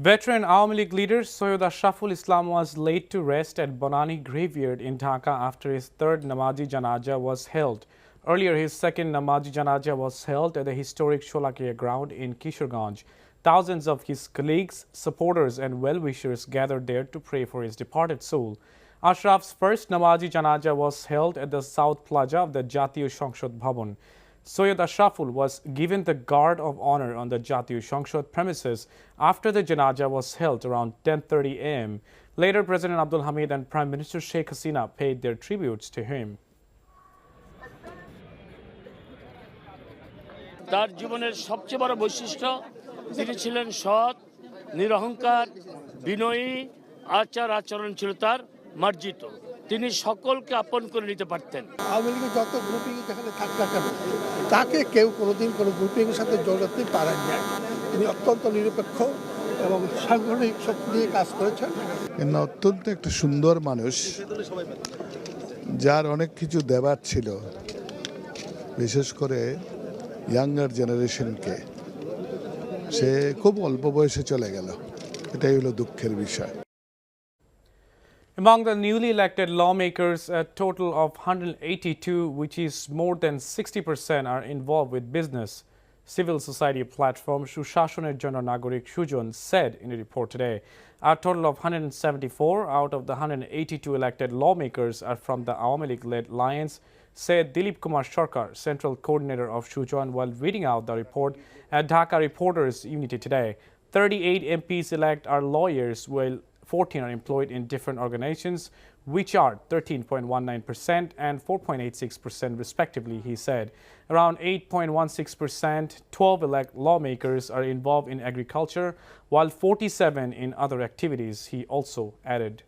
Veteran Awami League leader Syed Ashraf was laid to rest at Bonani Graveyard in Dhaka after his third namaz-e-janaza was held. Earlier, his second namaz-e-janaza was held at the historic Sholakia ground in Kishoreganj. Thousands of his colleagues, supporters and well-wishers gathered there to pray for his departed soul. Ashraf's first namaz-e-janaza was held at the South Plaza of the Jatiyo সংসদ Bhavan. Syed Ashraf was given the Guard of Honor on the Jatiyo সংসদ premises after the janaza was held around 10:30 a.m. Later, President Abdul Hamid and Prime Minister Sheikh Hasina paid their tributes to him. তার জীবনের সবচেয়ে বড় বৈশিষ্ট্য তিনি ছিলেন সৎ, নিরহংকার, বিনয়ী, আচার আচরণ ছিল তার মার্জিত। তিনি সকলকে আপন করে নিতে পারতেন। আওয়ামী লীগের যত গ্রুপিং যেখানে থাক না কেন তাকে কেউ কোনোদিন কোনো গ্রুপিংয়ের সাথে জড়াতে পারেন না। তিনি অত্যন্ত নিরপেক্ষ এবং সাংগঠনিক শক্তি দিয়ে কাজ করেছেন। অত্যন্ত একটা সুন্দর মানুষ, যার অনেক কিছু দেবার ছিল, বিশেষ করে ইয়াঙ্গার জেনারেশনকে। সে খুব অল্প বয়সে চলে গেল, এটাই হলো দুঃখের বিষয়। Among the newly elected lawmakers, a total of 182, which is more than 60%, are involved with business. Civil society platform Sushashoner Jona Nagorik Sujon said in a report today. A total of 174 out of the 182 elected lawmakers are from the Awami League-led alliance, said Dilip Kumar Sarkar, central coordinator of Sujon, while reading out the report at Dhaka Reporters Unity today. 38 MPs elect are lawyers, while 14 are employed in different organizations, which are 13.19% and 4.86% respectively, he said. Around 8.16%, 12 elect lawmakers are involved in agriculture, while 47 in other activities, he also added.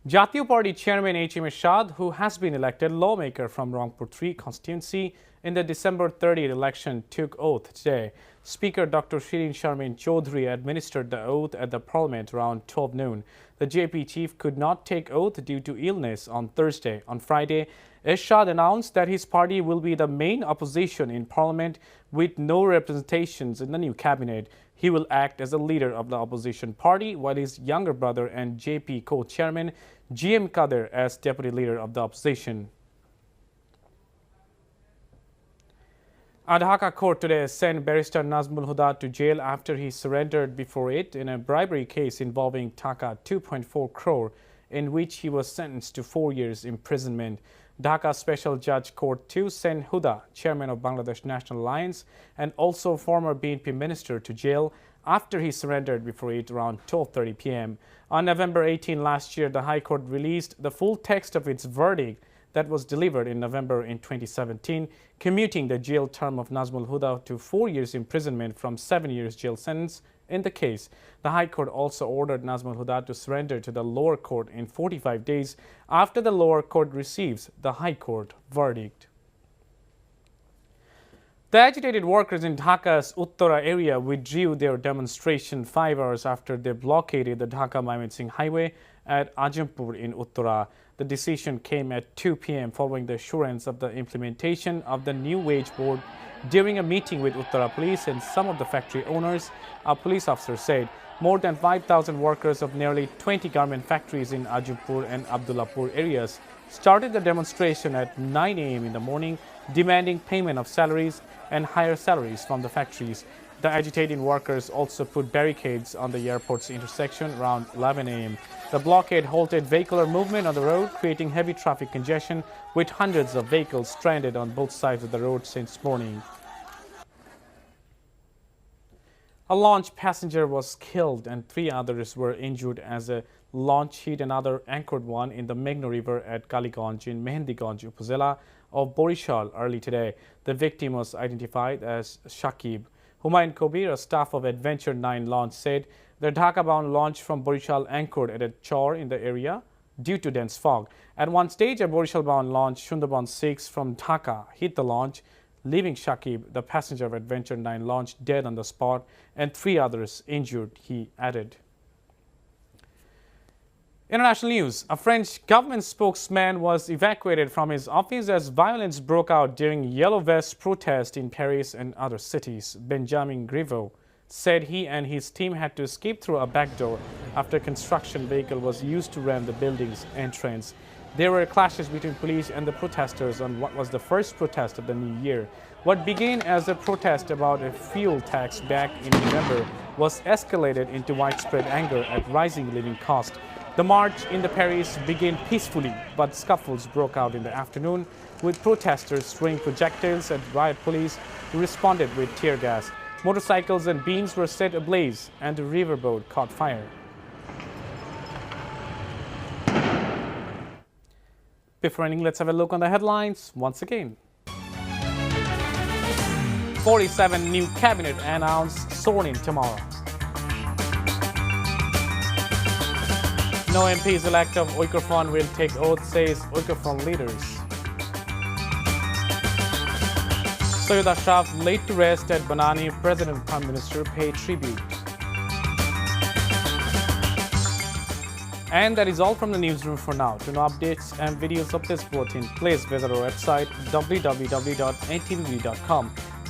Jatiyo Party Chairman H.M. Mashhad, who has been elected lawmaker from Rangpur 3 constituency in the December 30th election, took oath today. Speaker Dr. Shirin Sharmin Chaudhary administered the oath at the Parliament around 12 noon. The JP chief could not take oath due to illness on Thursday. On Friday, Mashhad announced that his party will be the main opposition in Parliament with no representations in the new cabinet. He will act as a leader of the opposition party, while his younger brother and JP co-chairman GM Kader as deputy leader of the opposition. A Dhaka court today sent Barrister Nazmul Huda to jail after he surrendered before it in a bribery case involving Dhaka 2.4 crore, in which he was sentenced to 4 years imprisonment. Dhaka Special Judge Court 2 sent Huda, chairman of Bangladesh National Alliance and also former BNP minister, to jail after he surrendered before it around 12:30 p.m. On November 18 last year, the High Court released the full text of its verdict that was delivered in November in 2017, commuting the jail term of Nazmul Huda to 4 years imprisonment from 7 years jail sentence in the case. The High Court also ordered Nazmul Huda to surrender to the lower court in 45 days after the lower court receives the High Court verdict. The agitated workers in Dhaka's Uttara area withdrew their demonstration 5 hours after they blockaded the Dhaka-Mymensingh highway at Ajampur in Uttara. The decision came at 2 p.m. following the assurance of the implementation of the new wage board during a meeting with Uttara police and some of the factory owners. A police officer said more than 5,000 workers of nearly 20 garment factories in Ajampur and Abdullahpur areas started the demonstration at 9 a.m. in the morning, demanding payment of salaries and higher salaries from the factories. The agitating workers also put barricades on the airport's intersection around 11 a.m. The blockade halted vehicular movement on the road, creating heavy traffic congestion with hundreds of vehicles stranded on both sides of the road since morning. A launch passenger was killed and 3 others were injured as a launch hit another anchored one in the Meghna River at Kaliganj in Mehendiganj Upazila of Borishal early today. The victim was identified as Shakib. Humayun Kabir, a staff of Adventure 9 launch, said the Dhaka-bound launch from Borishal anchored at a chor in the area due to dense fog. At one stage, a Borishal-bound launch, Sundarban 6 from Dhaka, hit the launch, leaving Shakib, the passenger of Adventure 9 launch, dead on the spot and 3 others injured, he added. International news. A French government spokesman was evacuated from his office as violence broke out during Yellow Vest protest in Paris and other cities. Benjamin Griveaux said he and his team had to escape through a back door after a construction vehicle was used to ram the building's entrance. There were clashes between police and the protesters on what was the first protest of the new year. What began as a protest about a fuel tax back in November was escalated into widespread anger at rising living costs. The march in the Paris began peacefully, but scuffles broke out in the afternoon, with protesters throwing projectiles at riot police who responded with tear gas. Motorcycles and beams were set ablaze, and the riverboat caught fire. Before ending, let's have a look on the headlines once again. 47 new cabinet announced, sworn in tomorrow. No MPs elect of Uyghur Front will take oath, says Uyghur Front leaders. Syed Ashraf laid to rest at Banani, President and Prime Minister pay tribute. And that is all from the newsroom for now. To know updates and videos of this bulletin, please visit our website www.ntvv.com.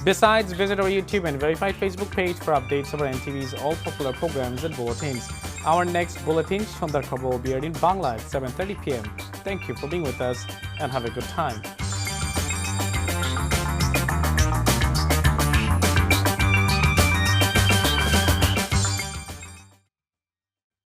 Besides, visit our YouTube and verified Facebook page for updates of our NTV's all popular programs and bulletins. Our next bulletin, Shandar Khabor, will be aired in Bangla at 7:30 p.m. Thank you for being with us and have a good time.